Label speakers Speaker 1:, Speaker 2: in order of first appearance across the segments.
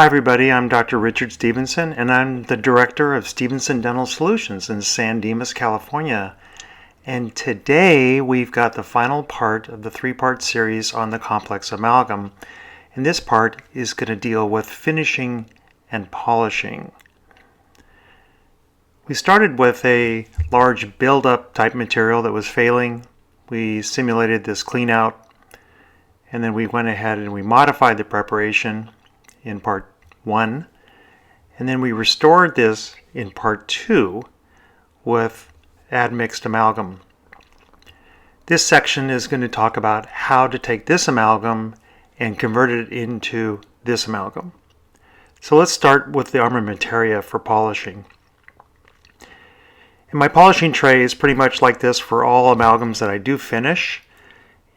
Speaker 1: Hi everybody, I'm Dr. Richard Stevenson and I'm the director of Stevenson Dental Solutions in San Dimas, California. And today we've got the final part of the three-part series on the complex amalgam. And this part is going to deal with finishing and polishing. We started with a large build-up type material that was failing. We simulated this clean out and then we went ahead and we modified the preparation in part 1, and then we restored this in part 2 with admixed amalgam. This section is going to talk about how to take this amalgam and convert it into this amalgam. So let's start with the armamentaria for polishing. And my polishing tray is pretty much like this for all amalgams that I do finish.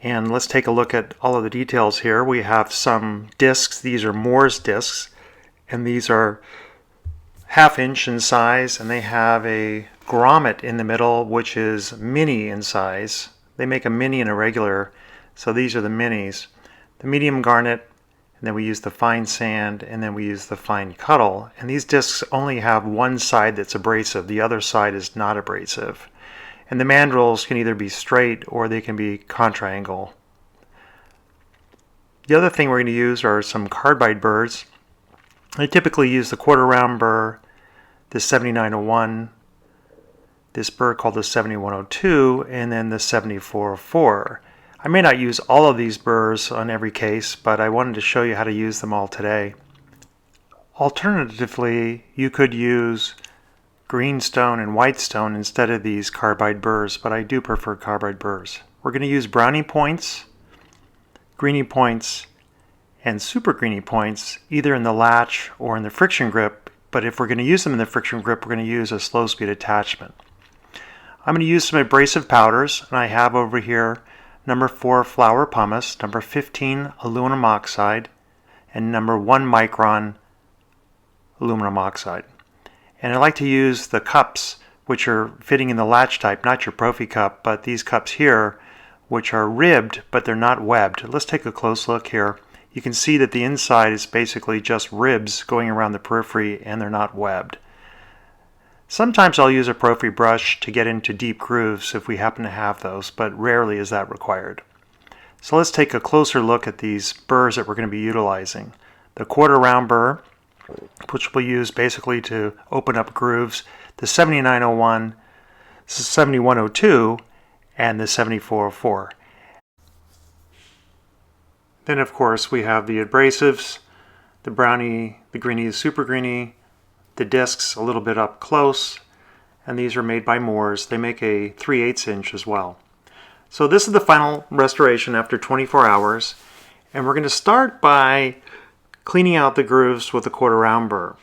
Speaker 1: And let's take a look at all of the details here. We have some discs. These are Moore's discs, and these are 1/2 inch in size, and they have a grommet in the middle, which is mini in size. They make a mini and a regular, so these are the minis. The medium garnet, and then we use the fine sand, and then we use the fine cuttle. And these discs only have one side that's abrasive. The other side is not abrasive. And the mandrels can either be straight or they can be contraangle. The other thing we're going to use are some carbide burrs. I typically use the 1/4 round burr, the 7901, this burr called the 7102, and then the 7404. I may not use all of these burrs on every case, but I wanted to show you how to use them all today. Alternatively, you could use green stone and white stone instead of these carbide burrs, but I do prefer carbide burrs. We're going to use brownie points, greenie points, and super greenie points either in the latch or in the friction grip, but if we're going to use them in the friction grip, we're going to use a slow speed attachment. I'm going to use some abrasive powders, and I have over here number 4 flour pumice, number 15 aluminum oxide, and number 1 micron aluminum oxide. And I like to use the cups, which are fitting in the latch type, not your Profi cup, but these cups here, which are ribbed, but they're not webbed. Let's take a close look here. You can see that the inside is basically just ribs going around the periphery, and they're not webbed. Sometimes I'll use a Profi brush to get into deep grooves if we happen to have those, but rarely is that required. So let's take a closer look at these burrs that we're going to be utilizing. The 1/4 round burr, which we'll use basically to open up grooves, the 7901, 7102, and the 7404. Then of course we have the abrasives, the brownie, the greenie, the super greenie, the discs a little bit up close, and these are made by Moore's. They make a 3/8 inch as well. So this is the final restoration after 24 hours, and we're going to start by cleaning out the grooves with a 1/4 round burr.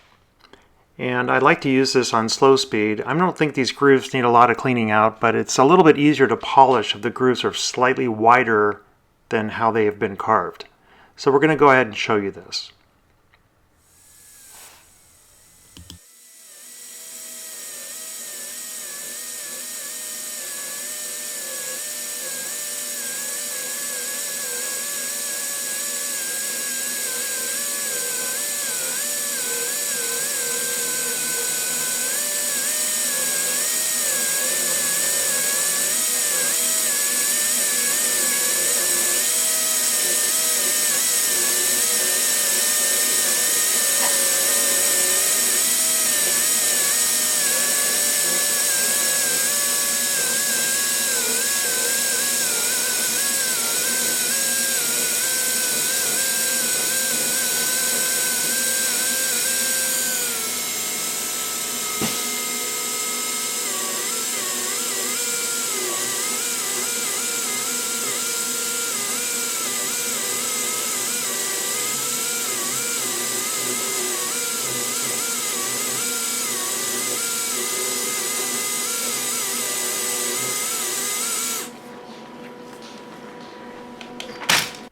Speaker 1: And I like to use this on slow speed. I don't think these grooves need a lot of cleaning out, but it's a little bit easier to polish if the grooves are slightly wider than how they have been carved. So we're going to go ahead and show you this.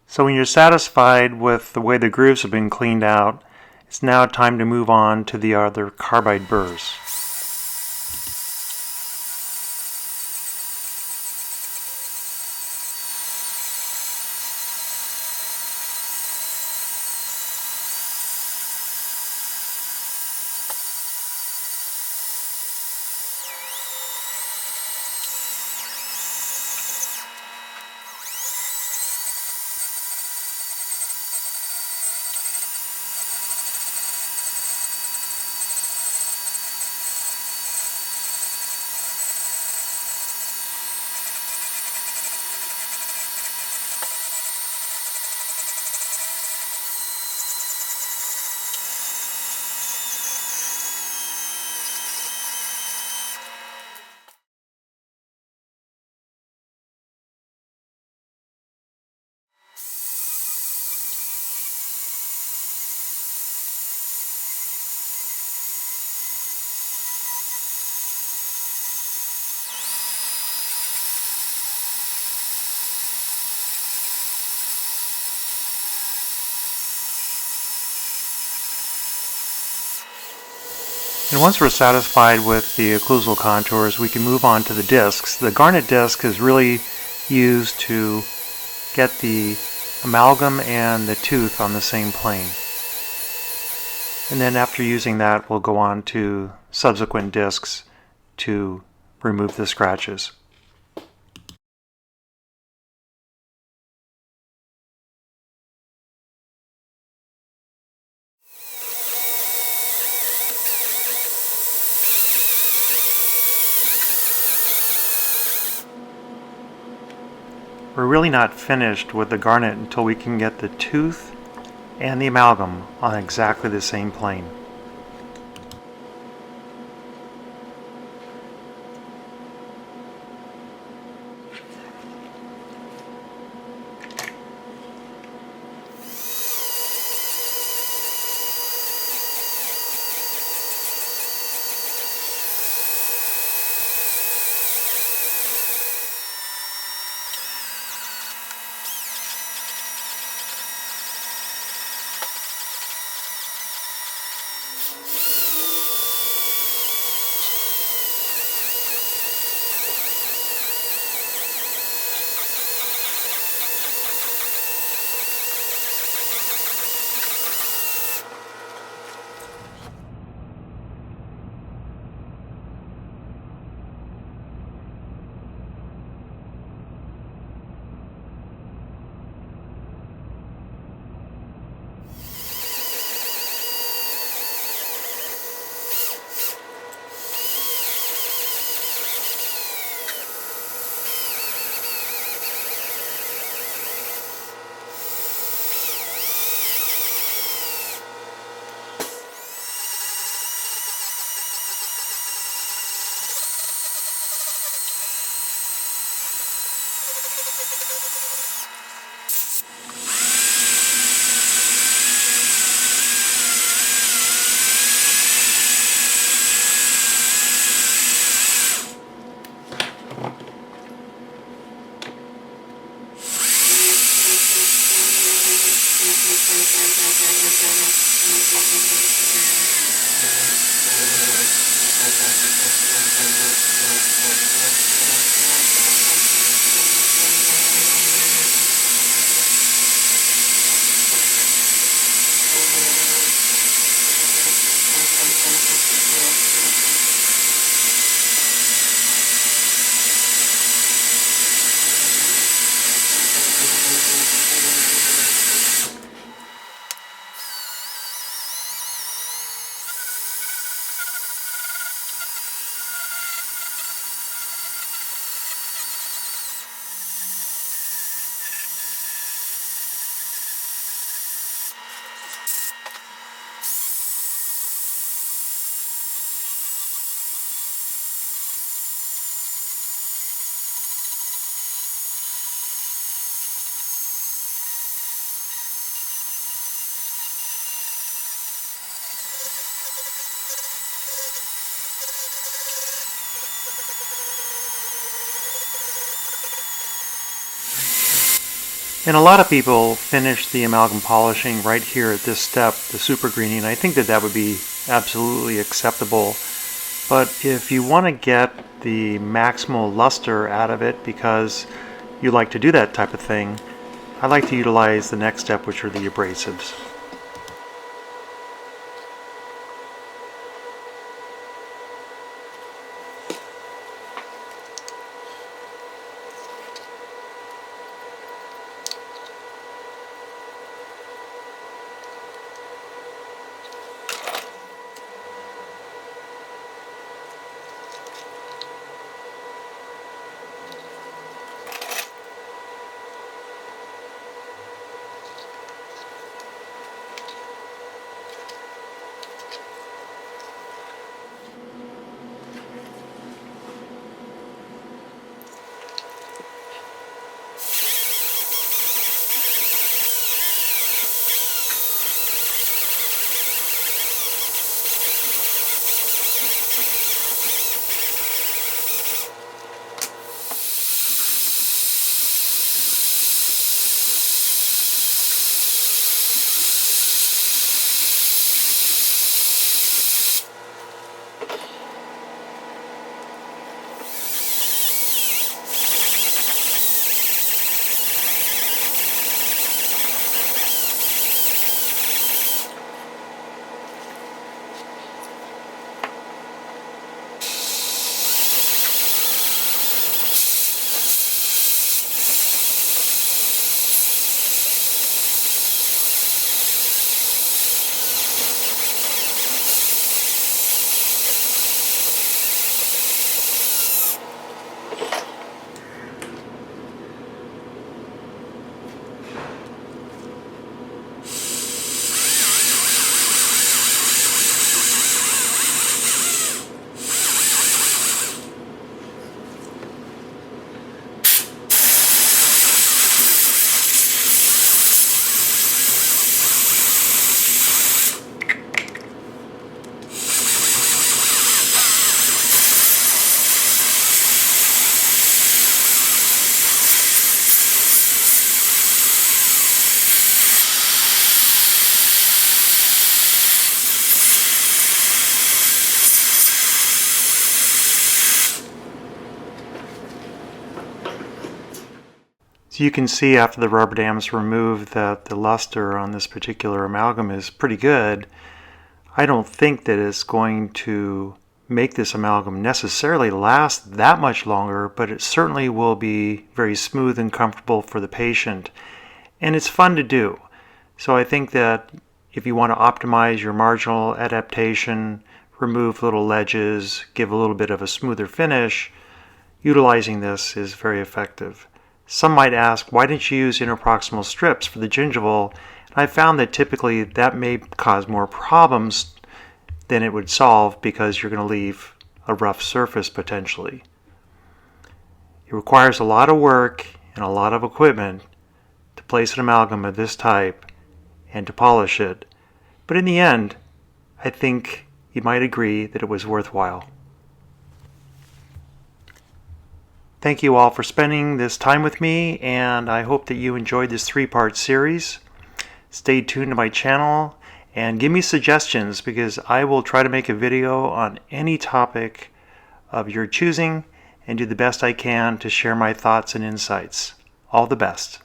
Speaker 1: So when you're satisfied with the way the grooves have been cleaned out, it's now time to move on to the other carbide burrs. And once we're satisfied with the occlusal contours, we can move on to the discs. The Garnet disc is really used to get the amalgam and the tooth on the same plane. And then after using that, we'll go on to subsequent discs to remove the scratches. We're really not finished with the Garnet until we can get the tooth and the amalgam on exactly the same plane. And a lot of people finish the amalgam polishing right here at this step, the super greening. I think that that would be absolutely acceptable. But if you want to get the maximal luster out of it because you like to do that type of thing, I like to utilize the next step, which are the abrasives. So you can see after the rubber dam's removed that the luster on this particular amalgam is pretty good. I don't think that it's going to make this amalgam necessarily last that much longer, but it certainly will be very smooth and comfortable for the patient. And it's fun to do. So I think that if you want to optimize your marginal adaptation, remove little ledges, give a little bit of a smoother finish, utilizing this is very effective. Some might ask, why didn't you use interproximal strips for the gingival? And I found that typically that may cause more problems than it would solve because you're going to leave a rough surface potentially. It requires a lot of work and a lot of equipment to place an amalgam of this type and to polish it. But in the end, I think you might agree that it was worthwhile. Thank you all for spending this time with me, and I hope that you enjoyed this 3-part series. Stay tuned to my channel and give me suggestions, because I will try to make a video on any topic of your choosing and do the best I can to share my thoughts and insights. All the best.